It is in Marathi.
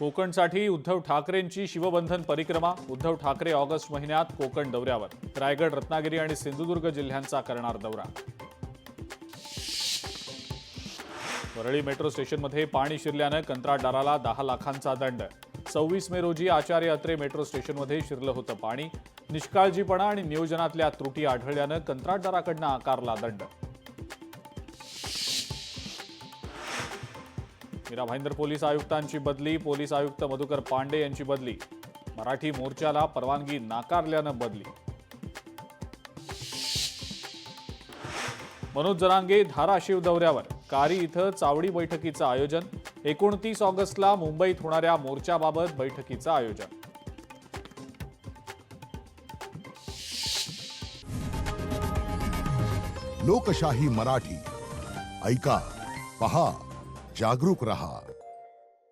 कोकणसाठी उद्धव ठाकरेंची शिवबंधन परिक्रमा. उद्धव ठाकरे ऑगस्ट महिन्यात कोकण दौऱ्यावर. रायगड, रत्नागिरी आणि सिंधुदुर्ग जिल्ह्यांचा करणार दौरा. वरळी मेट्रो स्टेशनमध्ये पाणी शिरल्यानं कंत्राटदाराला 10 लाखांचा दंड. 26 मे रोजी आचार्य अत्रे मेट्रो स्टेशनमध्ये शिरलं होतं पाणी. निष्काळजीपणा आणि नियोजनातल्या त्रुटी आढळल्यानं कंत्राटदाराकडनं आकारला दंड. मीरा भाईंदर पोलीस आयुक्तांची बदली. पोलीस आयुक्त मधुकर पांडे यांची बदली. मराठी मोर्चाला परवानगी नाकारल्यानं बदली. मनोज जरांगे धाराशिव दौऱ्यावर. कारी इथं चावडी बैठकीचं आयोजन. 29 ऑगस्टला मुंबईत होणाऱ्या मोर्चाबाबत बैठकीचं आयोजन. लोकशाही मराठी ऐका, पहा, जागरूक रहा.